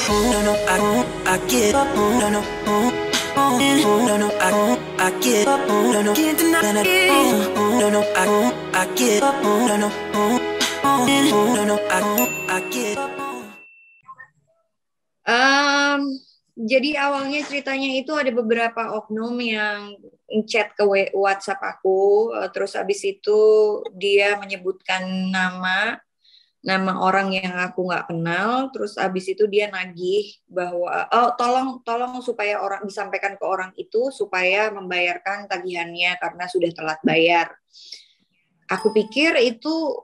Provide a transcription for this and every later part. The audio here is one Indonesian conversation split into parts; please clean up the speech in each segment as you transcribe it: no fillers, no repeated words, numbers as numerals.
No, no, I get up. No, no, no, no, I get up. No, no, can't deny that. No, no, I get up. No, no, no, no, I get up. Jadi awalnya ceritanya itu ada beberapa oknum yang chat ke WhatsApp aku, terus habis itu dia menyebutkan nama orang yang aku nggak kenal, terus habis itu dia nagih bahwa tolong supaya orang disampaikan ke orang itu supaya membayarkan tagihannya karena sudah telat bayar. Aku pikir itu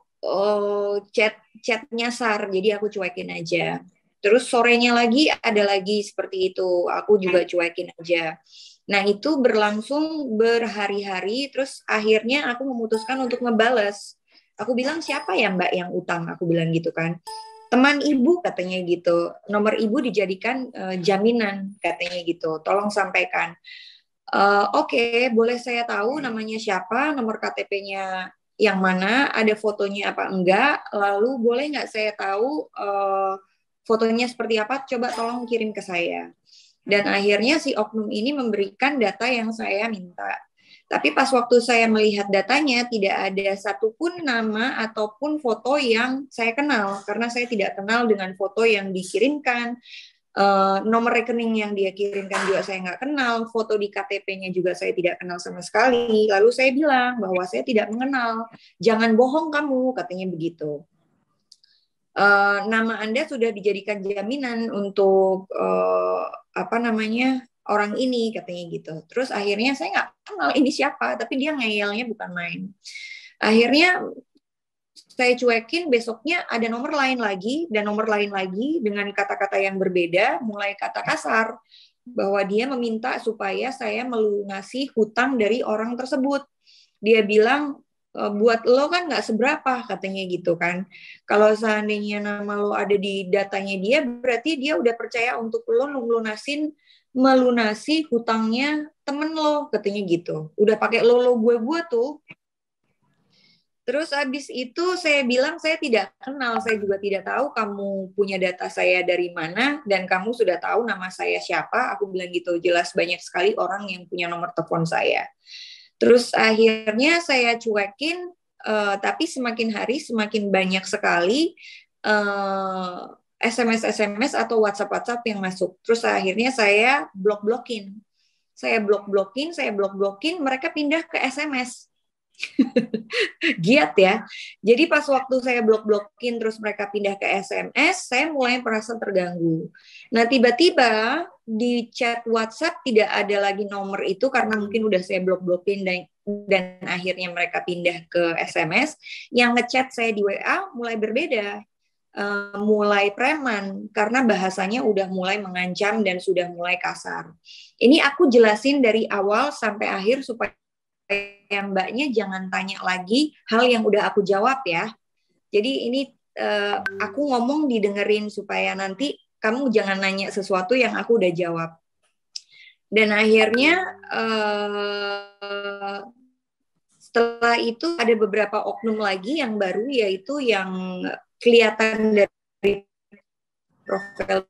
chat nyasar, jadi aku cuekin aja. Terus sorenya lagi ada lagi seperti itu, aku juga cuekin aja. Nah itu berlangsung berhari-hari, terus akhirnya aku memutuskan untuk ngebales. Aku bilang siapa ya mbak yang utang, aku bilang gitu kan. Teman ibu katanya gitu, nomor ibu dijadikan jaminan katanya gitu, tolong sampaikan. Oke, boleh saya tahu namanya siapa, nomor KTP-nya yang mana, ada fotonya apa enggak, lalu boleh nggak saya tahu fotonya seperti apa, coba tolong kirim ke saya. Dan akhirnya si oknum ini memberikan data yang saya minta. Tapi pas waktu saya melihat datanya, tidak ada satupun nama ataupun foto yang saya kenal, karena saya tidak kenal dengan foto yang dikirimkan. Nomor rekening yang dia kirimkan juga saya nggak kenal, foto di KTP-nya juga saya tidak kenal sama sekali. Lalu saya bilang bahwa saya tidak mengenal, jangan bohong kamu, katanya begitu. Nama Anda sudah dijadikan jaminan untuk orang ini, katanya gitu. Terus akhirnya saya nggak kenal ini siapa, tapi dia ngeyelnya bukan main. Akhirnya saya cuekin, besoknya ada nomor lain lagi dan nomor lain lagi dengan kata-kata yang berbeda, mulai kata kasar bahwa dia meminta supaya saya melunasi hutang dari orang tersebut. Dia bilang buat lo kan nggak seberapa, katanya gitu kan. Kalau seandainya nama lo ada di datanya dia, berarti dia udah percaya untuk lo melunasi hutangnya temen lo, katanya gitu. Udah pakai lo gue tuh. Terus abis itu saya bilang saya tidak kenal, saya juga tidak tahu kamu punya data saya dari mana dan kamu sudah tahu nama saya siapa. Aku bilang gitu, jelas banyak sekali orang yang punya nomor telepon saya. Terus akhirnya saya cuekin, tapi semakin hari semakin banyak sekali SMS atau WhatsApp yang masuk. Terus akhirnya saya blok-blokin. Saya blok-blokin, mereka pindah ke SMS. Giat ya. Jadi pas waktu saya blok-blokin terus mereka pindah ke SMS, saya mulai merasa terganggu. Nah tiba-tiba di chat WhatsApp tidak ada lagi nomor itu karena mungkin udah saya blok-blokin dan akhirnya mereka pindah ke SMS. Yang ngechat saya di WA mulai berbeda. Mulai preman karena bahasanya udah mulai mengancam dan sudah mulai kasar. Ini aku jelasin dari awal sampai akhir supaya mbaknya jangan tanya lagi hal yang udah aku jawab ya. Jadi ini aku ngomong didengerin supaya nanti kamu jangan nanya sesuatu yang aku udah jawab. Dan akhirnya setelah itu ada beberapa oknum lagi yang baru, yaitu yang kelihatan dari profil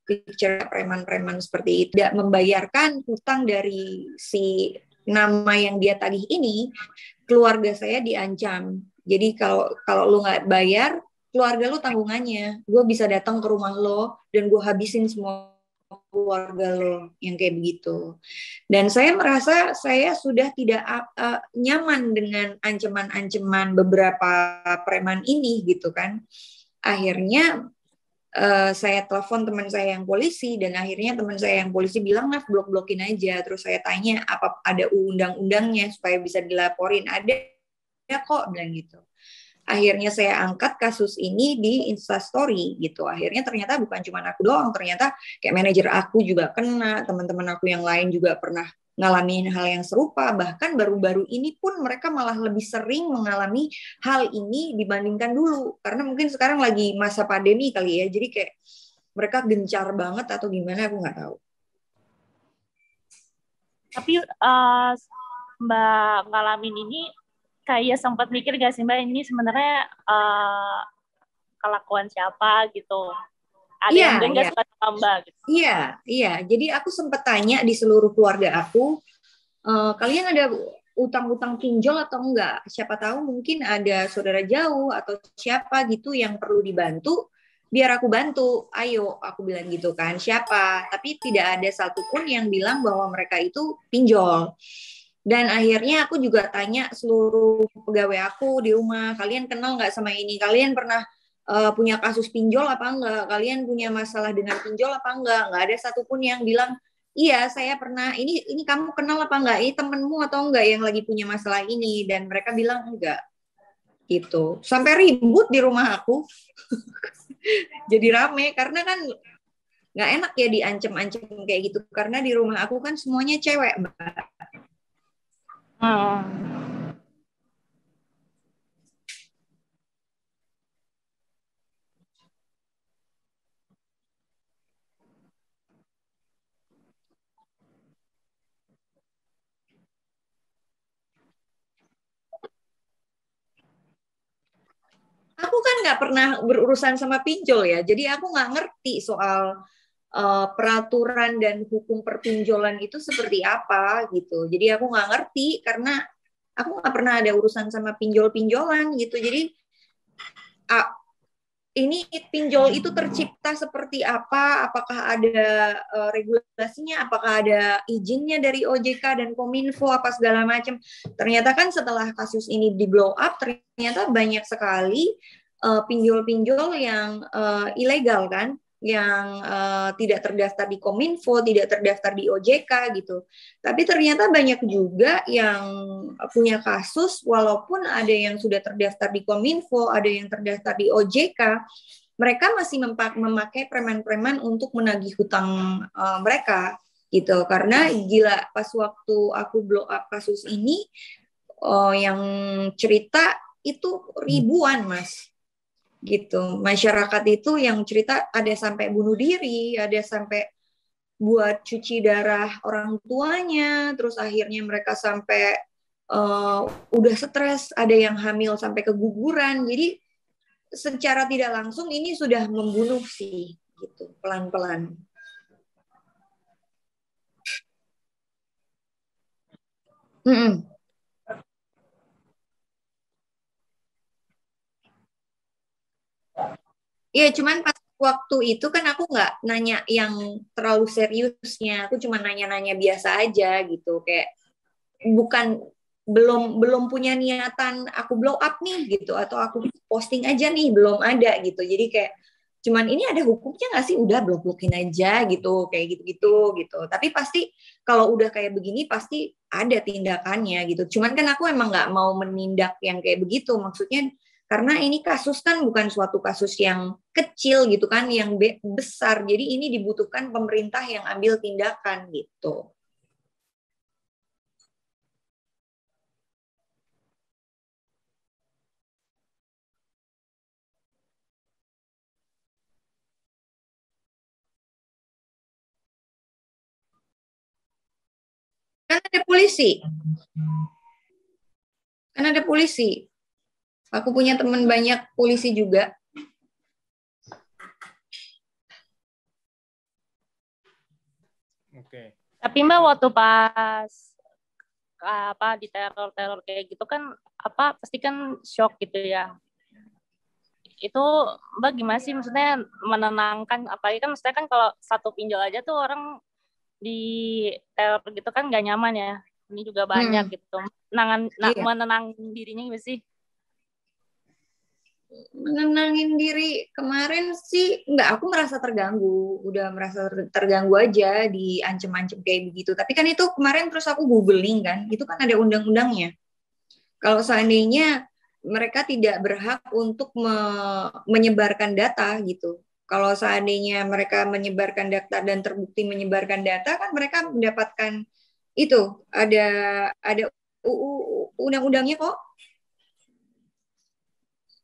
picture preman-preman seperti itu, tidak membayarkan hutang dari si nama yang dia tagih ini, keluarga saya diancam. Jadi kalau lu nggak bayar, keluarga lu tanggungannya. Gue bisa datang ke rumah lo dan gue habisin semua keluarga lo, yang kayak begitu. Dan saya merasa saya sudah tidak nyaman dengan ancaman-ancaman beberapa preman ini gitu kan. Akhirnya saya telepon teman saya yang polisi dan akhirnya teman saya yang polisi bilang, Naf, blok-blokin aja. Terus saya tanya apa ada undang-undangnya supaya bisa dilaporin. Ada kok, bilang gitu. Akhirnya saya angkat kasus ini di Instastory gitu. Akhirnya ternyata bukan cuma aku doang, ternyata kayak manajer aku juga kena, teman-teman aku yang lain juga pernah ngalamin hal yang serupa. Bahkan baru-baru ini pun mereka malah lebih sering mengalami hal ini dibandingkan dulu. Karena mungkin sekarang lagi masa pandemi kali ya, jadi kayak mereka gencar banget atau gimana, aku nggak tahu. Tapi Mbak ngalamin ini kayak sempat mikir gak sih Mbak, ini sebenarnya kelakuan siapa gitu? ada Iya, yang dia nggak iya. suka sama Mbak gitu. Iya, iya. Jadi aku sempat tanya di seluruh keluarga aku, kalian ada utang-utang pinjol atau enggak? Siapa tahu mungkin ada saudara jauh atau siapa gitu yang perlu dibantu, biar aku bantu. Ayo, aku bilang gitu kan. Siapa? Tapi tidak ada satupun yang bilang bahwa mereka itu pinjol. Dan akhirnya aku juga tanya seluruh pegawai aku di rumah, kalian kenal nggak sama ini? Kalian pernah punya kasus pinjol apa enggak? Kalian punya masalah dengan pinjol apa enggak? Nggak ada satupun yang bilang, iya saya pernah. Ini kamu kenal apa enggak? Ini temenmu atau enggak yang lagi punya masalah ini? Dan mereka bilang enggak. Gitu. Sampai ribut di rumah aku. Jadi rame karena kan nggak enak ya diancam-ancam kayak gitu. Karena di rumah aku kan semuanya cewek, Mbak. Aku kan nggak pernah berurusan sama pinjol ya, jadi aku nggak ngerti soal peraturan dan hukum perpinjolan itu seperti apa gitu. Jadi aku nggak ngerti karena aku nggak pernah ada urusan sama pinjol-pinjolan gitu. Jadi ini pinjol itu tercipta seperti apa? Apakah ada regulasinya? Apakah ada izinnya dari OJK dan Kominfo apa segala macam? Ternyata kan setelah kasus ini di blow up, ternyata banyak sekali pinjol-pinjol yang ilegal kan, yang tidak terdaftar di Kominfo, tidak terdaftar di OJK gitu. Tapi ternyata banyak juga yang punya kasus, walaupun ada yang sudah terdaftar di Kominfo, ada yang terdaftar di OJK, mereka masih memakai preman-preman untuk menagih hutang mereka gitu. Karena gila pas waktu aku blow up kasus ini, yang cerita itu ribuan, Mas. Gitu. Masyarakat itu yang cerita ada sampai bunuh diri, ada sampai buat cuci darah orang tuanya, terus akhirnya mereka sampai udah stres, ada yang hamil sampai keguguran. Jadi secara tidak langsung ini sudah membunuh sih, gitu, pelan-pelan. Iya, cuman pas waktu itu kan aku nggak nanya yang terlalu seriusnya, aku cuma nanya-nanya biasa aja gitu, kayak bukan belum punya niatan aku blow up nih gitu atau aku posting aja nih belum ada gitu. Jadi kayak cuman ini ada hukumnya nggak sih? Udah blok-blokin aja gitu, kayak gitu-gitu gitu. Tapi pasti kalau udah kayak begini pasti ada tindakannya gitu. Cuman kan aku emang nggak mau menindak yang kayak begitu. Maksudnya karena ini kasus kan bukan suatu kasus yang kecil gitu kan, yang besar. Jadi ini dibutuhkan pemerintah yang ambil tindakan gitu. Kan ada polisi. Kan ada polisi. Aku punya teman banyak polisi juga. Oke. Tapi Mbak waktu pas apa di teror kayak gitu kan apa pasti kan shock gitu ya. Itu Mbak gimana sih maksudnya menenangkan, apalagi kan maksudnya kan kalau satu pinjol aja tuh orang di teror gitu kan nggak nyaman ya. Ini juga banyak gitu. Menenang dirinya gimana sih? Menenangin diri kemarin sih enggak, aku merasa terganggu, udah merasa terganggu aja diancem-ancem kayak begitu. Tapi kan itu kemarin terus aku googling kan, itu kan ada undang-undangnya. Kalau seandainya mereka tidak berhak untuk menyebarkan data gitu. Kalau seandainya mereka menyebarkan data dan terbukti menyebarkan data kan mereka mendapatkan itu ada undang-undangnya kok.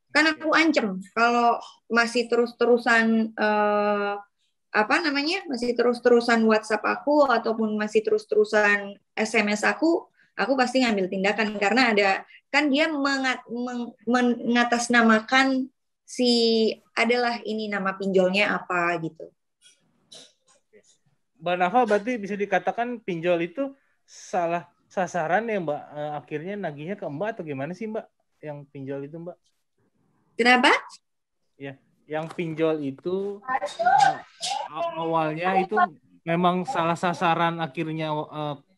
Kan aku ancam kalau masih terus-terusan masih terus-terusan WhatsApp aku ataupun masih terus-terusan SMS aku pasti ngambil tindakan karena ada kan dia mengatasnamakan adalah ini nama pinjolnya apa gitu. Mbak Nafa berarti bisa dikatakan pinjol itu salah sasaran ya Mbak, akhirnya nagihnya ke Mbak atau gimana sih Mbak yang pinjol itu Mbak? Kenapa? Ya, yang pinjol itu awalnya itu memang salah sasaran akhirnya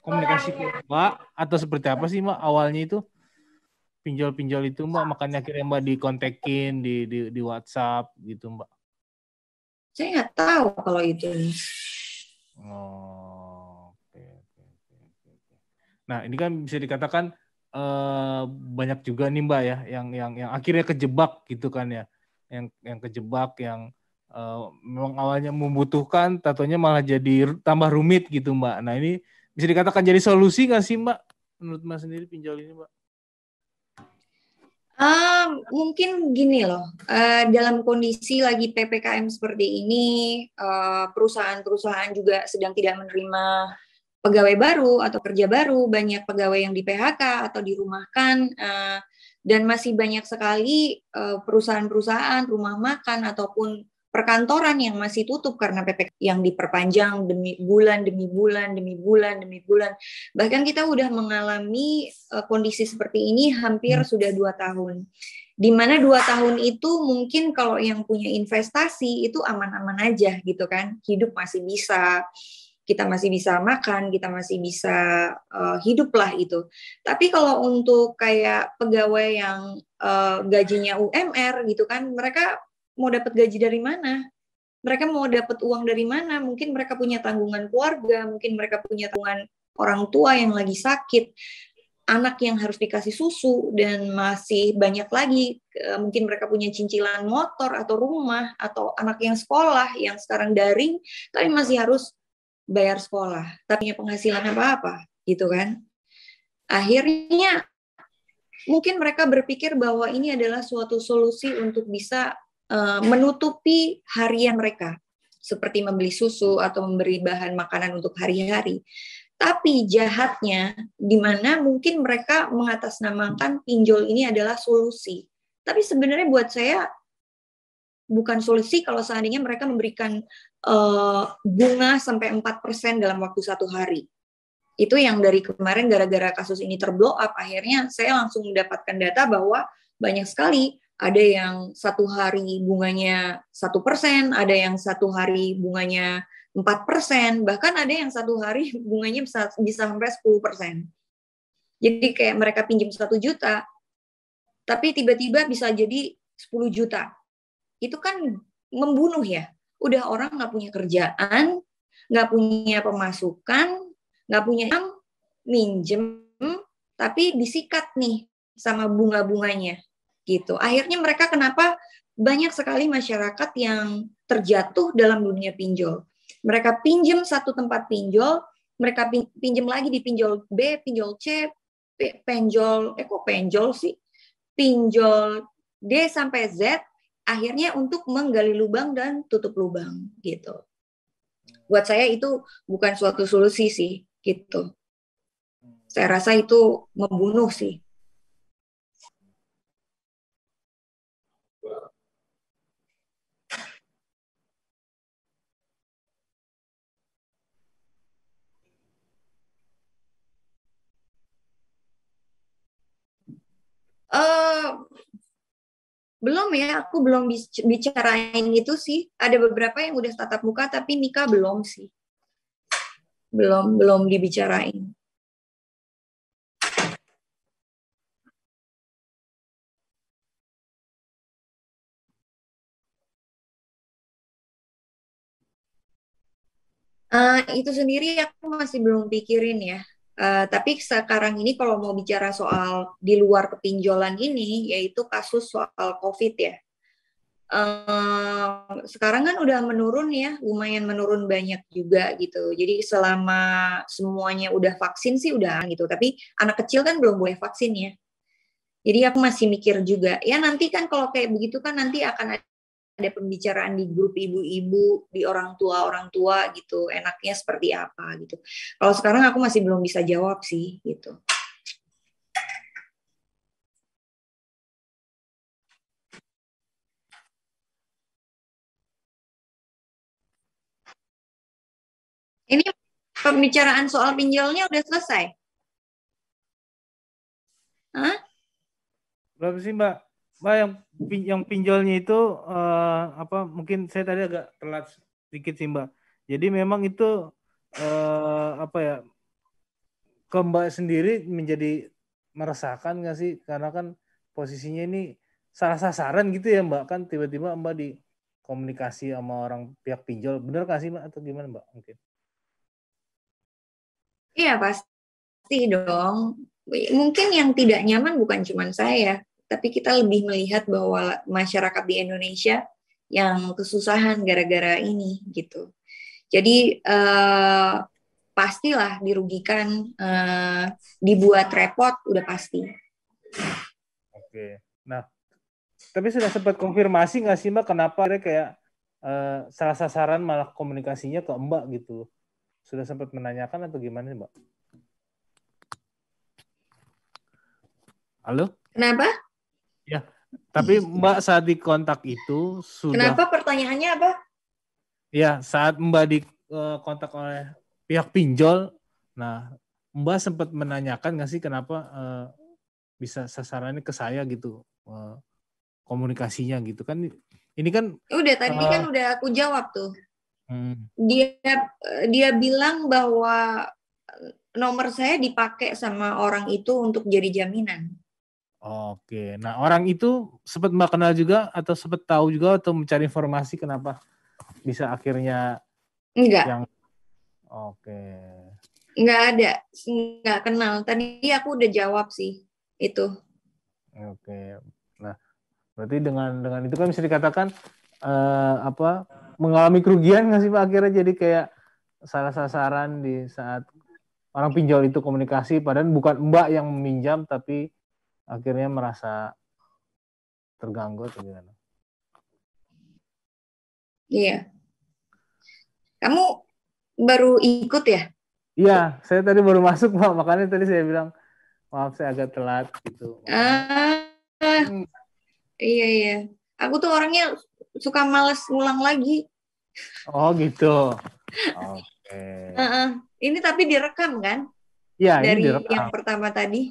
komunikasi ke Mbak atau seperti apa sih Mbak awalnya itu pinjol-pinjol itu Mbak, makanya akhirnya Mbak dikontekin di WhatsApp gitu Mbak? Saya nggak tahu kalau itu. Oh, oke. Nah, ini kan bisa dikatakan banyak juga nih Mbak ya, yang akhirnya kejebak gitu kan ya, yang kejebak, yang memang awalnya membutuhkan, tatonya malah jadi tambah rumit gitu Mbak. Nah, ini bisa dikatakan jadi solusi nggak sih Mbak, menurut Mbak sendiri pinjol ini Mbak? Mungkin gini loh, dalam kondisi lagi PPKM seperti ini, perusahaan-perusahaan juga sedang tidak menerima pegawai baru atau kerja baru, banyak pegawai yang di PHK atau dirumahkan, dan masih banyak sekali perusahaan-perusahaan, rumah makan ataupun perkantoran yang masih tutup karena PPKM yang diperpanjang demi bulan, demi bulan, demi bulan, demi bulan. Bahkan kita udah mengalami kondisi seperti ini hampir sudah 2 tahun. Di mana 2 tahun itu mungkin kalau yang punya investasi itu aman-aman aja gitu kan, hidup masih bisa, kita masih bisa makan, kita masih bisa hidup lah itu. Tapi kalau untuk kayak pegawai yang gajinya UMR gitu kan, mereka mau dapat gaji dari mana? Mereka mau dapat uang dari mana? Mungkin mereka punya tanggungan keluarga, mungkin mereka punya tanggungan orang tua yang lagi sakit, anak yang harus dikasih susu, dan masih banyak lagi. Mungkin mereka punya cicilan motor atau rumah, atau anak yang sekolah yang sekarang daring, tapi masih harus bayar sekolah, tapi punya penghasilan apa-apa, gitu kan. Akhirnya mungkin mereka berpikir bahwa ini adalah suatu solusi untuk bisa menutupi harian mereka, seperti membeli susu atau memberi bahan makanan untuk hari-hari. Tapi jahatnya, di mana mungkin mereka mengatasnamakan pinjol ini adalah solusi. Tapi sebenarnya buat saya bukan solusi kalau seandainya mereka memberikan bunga sampai 4% dalam waktu 1 hari. Itu yang dari kemarin gara-gara kasus ini terblow up, akhirnya saya langsung mendapatkan data bahwa banyak sekali, ada yang 1 hari bunganya 1%, ada yang 1 hari bunganya 4%, bahkan ada yang 1 hari bunganya bisa sampai 10%. Jadi kayak mereka pinjam 1 juta, tapi tiba-tiba bisa jadi 10 juta. Itu kan membunuh ya. Udah orang nggak punya kerjaan, nggak punya pemasukan, nggak punya minjem, tapi disikat nih sama bunga-bunganya gitu. Akhirnya mereka kenapa banyak sekali masyarakat yang terjatuh dalam dunia pinjol. Mereka pinjam satu tempat pinjol, mereka pinjam lagi di pinjol B, pinjol C, pinjol sih? Pinjol D sampai Z, akhirnya untuk menggali lubang dan tutup lubang gitu. Buat saya itu bukan suatu solusi sih gitu. Saya rasa itu membunuh sih. Belum ya, aku belum bicarain itu sih. Ada beberapa yang udah tatap muka, tapi nikah belum sih. Belum dibicarain. Itu sendiri aku masih belum pikirin ya. Tapi sekarang ini kalau mau bicara soal di luar kepinjolan ini, yaitu kasus soal COVID ya. Sekarang kan udah menurun ya, lumayan menurun banyak juga gitu. Jadi selama semuanya udah vaksin sih udah gitu. Tapi anak kecil kan belum boleh vaksin ya. Jadi aku masih mikir juga. Ya nanti kan kalau kayak begitu kan nanti akan ada pembicaraan di grup ibu-ibu, di orang tua gitu, enaknya seperti apa gitu. Kalau sekarang aku masih belum bisa jawab sih gitu. Ini pembicaraan soal pinjolnya udah selesai? Hah? Berapa sih Mbak? Mbak yang pinjolnya itu apa? Mungkin saya tadi agak telat sedikit sih Mbak. Jadi memang itu apa ya? Ke Mbak sendiri menjadi meresahkan nggak sih? Karena kan posisinya ini salah sasaran gitu ya Mbak, kan tiba-tiba Mbak di komunikasi sama orang pihak pinjol, bener nggak sih Mbak atau gimana Mbak mungkin? Iya pasti dong. Mungkin yang tidak nyaman bukan cuma saya, tapi kita lebih melihat bahwa masyarakat di Indonesia yang kesusahan gara-gara ini gitu. Jadi pastilah dirugikan, dibuat repot, udah pasti. Oke. Nah, tapi sudah sempat konfirmasi nggak sih Mbak kenapa dia kayak salah sasaran malah komunikasinya ke Mbak gitu? Sudah sempat menanyakan atau gimana sih Mbak? Halo? Kenapa? Ya, tapi Mbak saat di kontak itu sudah... Kenapa pertanyaannya apa? Ya, saat Mbak di kontak oleh pihak pinjol, nah Mbak sempat menanyakan nggak sih kenapa bisa sasarannya ke saya gitu, komunikasinya gitu kan? Ini kan Udah tadi kan udah aku jawab tuh. Hmm. Dia bilang bahwa nomor saya dipakai sama orang itu untuk jadi jaminan. Oke, nah orang itu sempat Mbak kenal juga atau sempat tahu juga atau mencari informasi kenapa bisa akhirnya Enggak. yang oke. Enggak ada, enggak kenal. Tadi aku udah jawab sih itu. Oke. Nah, berarti dengan itu kan bisa dikatakan apa mengalami kerugian nggak sih Pak akhirnya jadi kayak salah sasaran di saat orang pinjol itu komunikasi padahal bukan Mbak yang meminjam tapi akhirnya merasa terganggu atau gimana? Iya. Kamu baru ikut ya? Iya, saya tadi baru masuk Pak, makanya tadi saya bilang maaf saya agak telat gitu. Iya. Aku tuh orangnya suka males ngulang lagi. Oh gitu. Oke. Ini tapi direkam kan? Iya, dari ini direkam. yang pertama tadi.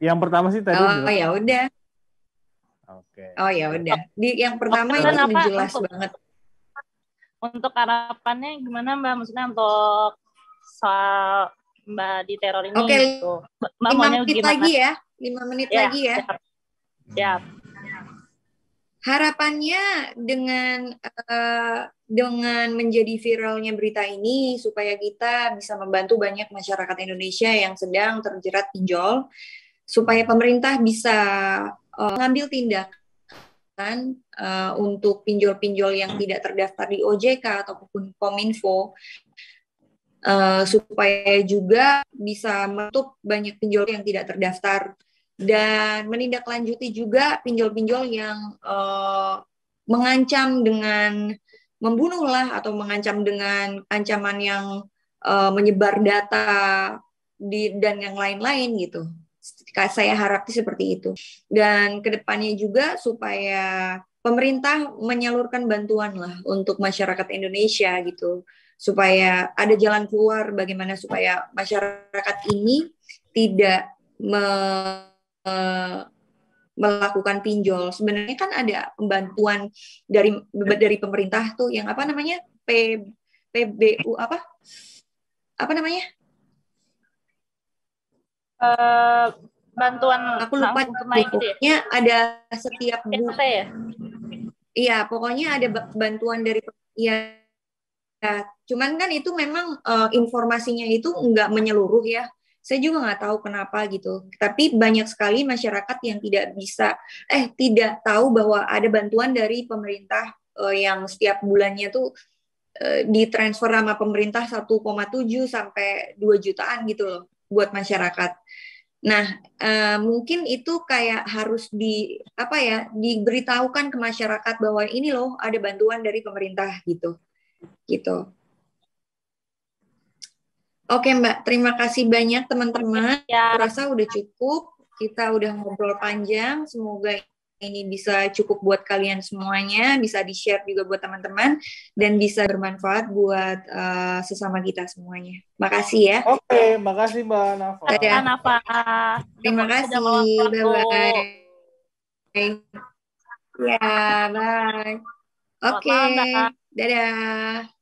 Yang pertama sih tadi direkam. Oh ya udah. Oke. Oh ya udah. Di yang pertama itu udah jelas banget. Untuk harapannya gimana Mbak? Maksudnya untuk soal Mbak di teror ini gitu. Mbak 5 menit gimana? Lagi ya. 5 menit ya, lagi ya. Siap. Harapannya dengan menjadi viralnya berita ini supaya kita bisa membantu banyak masyarakat Indonesia yang sedang terjerat pinjol, supaya pemerintah bisa mengambil tindakan untuk pinjol-pinjol yang tidak terdaftar di OJK ataupun Kominfo, supaya juga bisa menutup banyak pinjol yang tidak terdaftar dan menindaklanjuti juga pinjol-pinjol yang mengancam dengan membunuh lah atau mengancam dengan ancaman yang menyebar data dan yang lain-lain gitu. Saya harap seperti itu. Dan kedepannya juga supaya pemerintah menyalurkan bantuan lah untuk masyarakat Indonesia gitu, supaya ada jalan keluar bagaimana supaya masyarakat ini tidak melakukan pinjol. Sebenarnya kan ada pembantuan dari pemerintah tuh yang apa namanya PBU apa namanya? Bantuan aku lupa pokoknya ada setiap bulan ya. Iya, pokoknya ada bantuan dari ya. Cuman kan itu memang informasinya itu nggak menyeluruh ya. Saya juga nggak tahu kenapa gitu. Tapi banyak sekali masyarakat yang tidak tahu bahwa ada bantuan dari pemerintah yang setiap bulannya tuh ditransfer sama pemerintah 1,7 sampai 2 jutaan gitu loh buat masyarakat. Nah, mungkin itu kayak harus diberitahukan ke masyarakat bahwa ini loh ada bantuan dari pemerintah gitu. Oke Mbak, terima kasih banyak teman-teman. Aku rasa udah cukup. Kita udah ngobrol panjang. Semoga ini bisa cukup buat kalian semuanya, bisa di-share juga buat teman-teman, dan bisa bermanfaat buat sesama kita semuanya. Makasih ya. Oke, makasih Mbak Nafa. Dadah. Nafa. Terima Sudah kasih. mau pulang, Bu. Bye-bye. Ya, bye. Selamat Oke, malam, Dak. dadah.